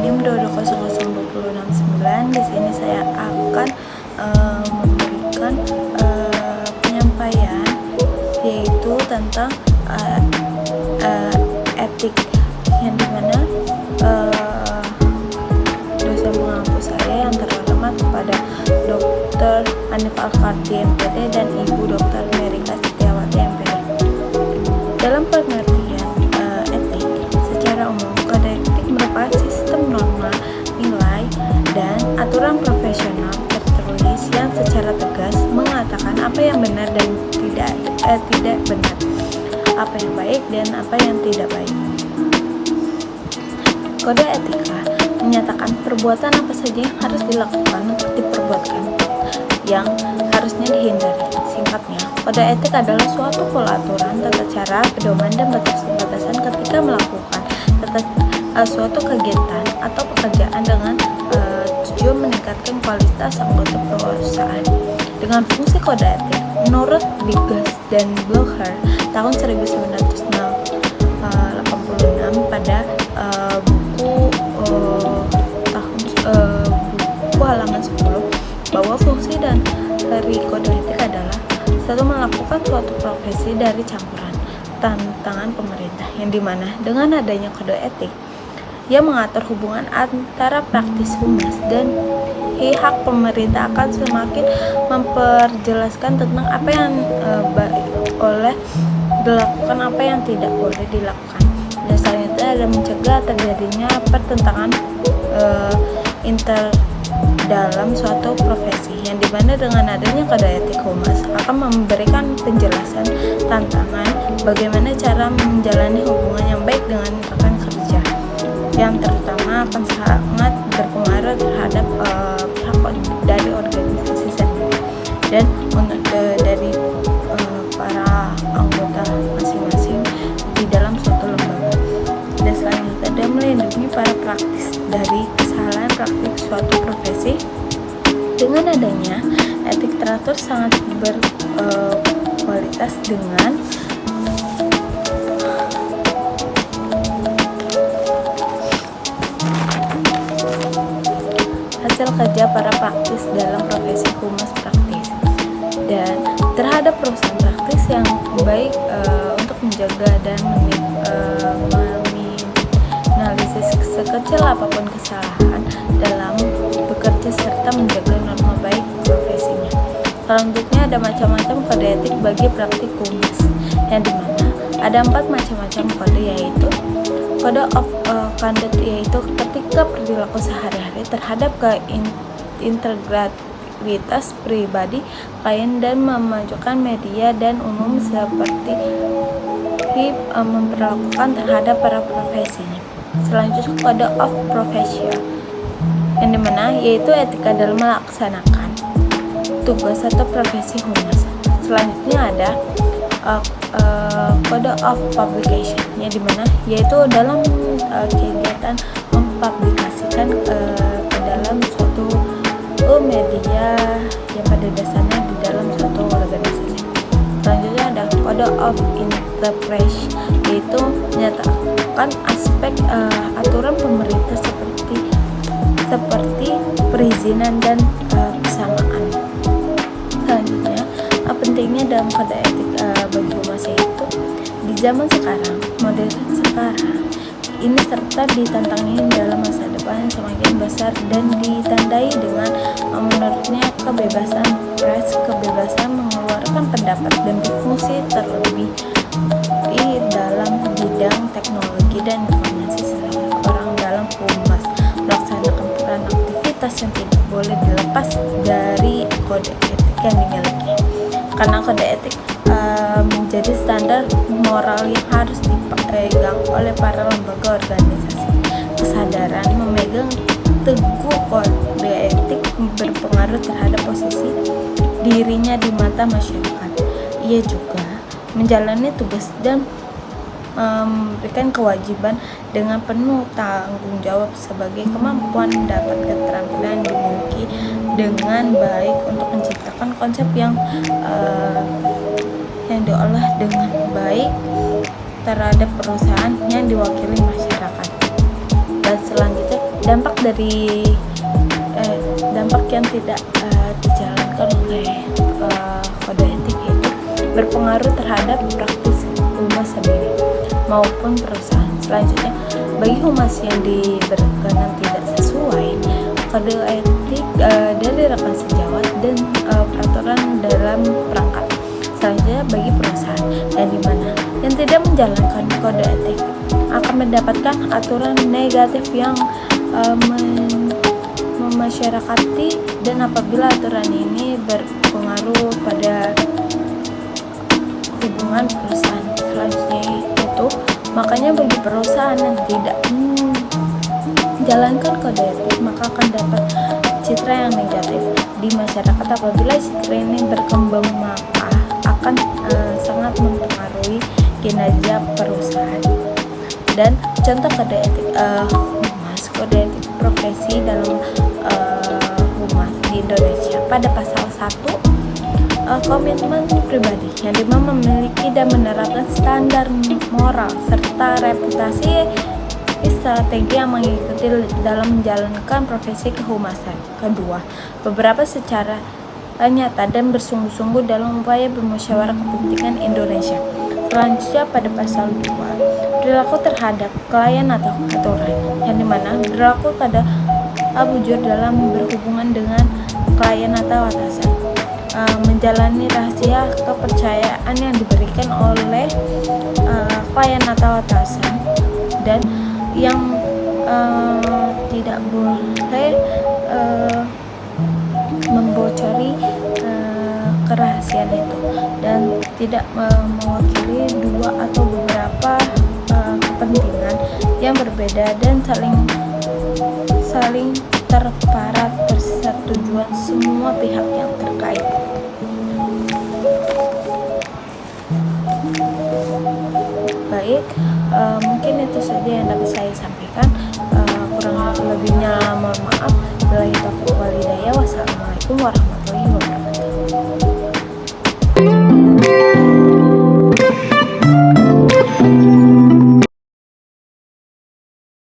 NIM 2200269. Di sini saya akan memberikan penyampaian yaitu tentang etik, yang dimana dosen pengampu saya yang terhormat kepada Dr. Hanif Al-Kardi MPD dan Ibu Dr. Merika Setiawati MPD. Dalam pengertian etik secara umum, kode etik merupakan sistem norma, nilai, dan aturan profesional tertulis yang secara tegas mengatakan apa yang benar dan tidak benar, apa yang baik dan apa yang tidak baik. Kode etika menyatakan perbuatan apa saja yang harus dilakukan untuk diperbuatkan, yang harusnya dihindari. Singkatnya, kode etik adalah suatu pola aturan, tata cara, pedoman, dan batasan ketika melakukan suatu kegiatan atau pekerjaan dengan tujuan meningkatkan kualitas anggota perusahaan. Dengan fungsi kode etik, menurut Bigas dan Blocher tahun 1986 pada buku halaman 10, bahwa fungsi dan dari kode etik adalah satu, melakukan suatu profesi dari campuran tantangan pemerintah, yang dimana dengan adanya kode etik ia mengatur hubungan antara praktis humas dan pihak pemerintah akan semakin memperjelaskan tentang apa yang boleh dilakukan, apa yang tidak boleh dilakukan. Dan selanjutnya ada mencegah terjadinya pertentangan inter dalam suatu profesi, yang dimana dengan adanya kode etik humas akan memberikan penjelasan tantangan bagaimana cara menjalani hubungan yang baik dengan rekan kerja, yang terutama akan sangat berpengaruh terhadap pihak dari organisasi sendiri dan dari para anggota masing-masing di dalam suatu lembaga. Dan selanjutnya ada melindungi para praktis dari kesalahan praktik suatu profesi. Dengan adanya etik teratur sangat berkualitas dengan hasil kerja para praktis dalam profesi humas praktis, dan terhadap perusahaan praktis yang baik untuk menjaga dan analisis sekecil apapun kesalahan dalam bekerja serta menjaga norma baik profesinya. Selanjutnya ada macam-macam kode etik bagi praktik humas, yang dimana ada 4 macam-macam kode, yaitu kode of conduct, yaitu ketika perilaku sehari-hari terhadap integritas pribadi klien dan memajukan media dan umum seperti memperlakukan terhadap para profesinya. Selanjutnya kode of profession, yang dimana yaitu etika dalam melaksanakan tugas atau profesi humas. Selanjutnya ada kode of publication, yang dimana yaitu dalam kegiatan mempublikasikan ke dalam suatu media yang pada dasarnya di dalam suatu organisasi. Selanjutnya ada kode of interpretation, yaitu menyatakan aspek aturan pemerintah seperti perizinan dan kesamaan. Selanjutnya, pentingnya dalam kode etik bagi humas yaitu di zaman sekarang, modern sekarang ini, serta ditantangi dalam masa depan yang semakin besar dan ditandai dengan menurutnya kebebasan pers, kebebasan mengeluarkan pendapat, dan berfungsi terlebih di dalam bidang teknologi dan informasi, sehingga orang dalam humas melaksanakan peran aktivitas yang tidak boleh dilepas dari kode etik yang dimiliki, karena kode etik menjadi standar moral yang harus dipegang oleh para lembaga organisasi. Kesadaran memegang teguh kode etik berpengaruh terhadap posisi dirinya di mata masyarakat. Ia juga menjalani tugas dan memberikan kewajiban dengan penuh tanggung jawab sebagai kemampuan dapat keterampilan dimiliki dengan baik untuk menciptakan konsep yang diolah dengan baik terhadap perusahaan yang diwakili masyarakat. Dan selanjutnya dampak dari dampak yang tidak dijalankan oleh kode etik itu berpengaruh terhadap praktis humas sendiri maupun perusahaan. Selanjutnya, bagi humas yang berkenan tidak sesuai kode etik dari rekan sejawat dan peraturan dalam perangkat. Selanjutnya, bagi perusahaan yang tidak menjalankan kode etik akan mendapatkan aturan negatif yang memasyarakati, dan apabila aturan ini berpengaruh pada hubungan perusahaan. Selanjutnya itu, makanya bagi perusahaan yang tidak menjalankan kode etik maka akan dapat citra yang negatif di masyarakat. Apabila citra ini berkembang maka akan sangat mempengaruhi kinerja perusahaan. Dan contoh kode etik humas, kode etik profesi dalam humas di Indonesia pada pasal 1, komitmen pribadi yang dimana memiliki dan menerapkan standar moral serta reputasi strategi yang mengikuti dalam menjalankan profesi kehumasan. Kedua, beberapa secara nyata dan bersungguh-sungguh dalam upaya bermusyawarah kepentingan Indonesia. Selanjutnya pada pasal 2, perilaku terhadap klien atau aturan yang dimana berlaku pada bujur dalam berhubungan dengan klien atau atasan, menjalani rahasia kepercayaan yang diberikan oleh klien atau atasan, dan yang tidak boleh membocori kerahasiaan itu, dan tidak mewakili dua atau beberapa kepentingan yang berbeda dan saling terparat persetujuan semua pihak yang terkait. Baik, mungkin itu saja yang dapat saya sampaikan. Kurang lebihnya mohon maaf. Wassalamualaikum warahmatullahi wabarakatuh.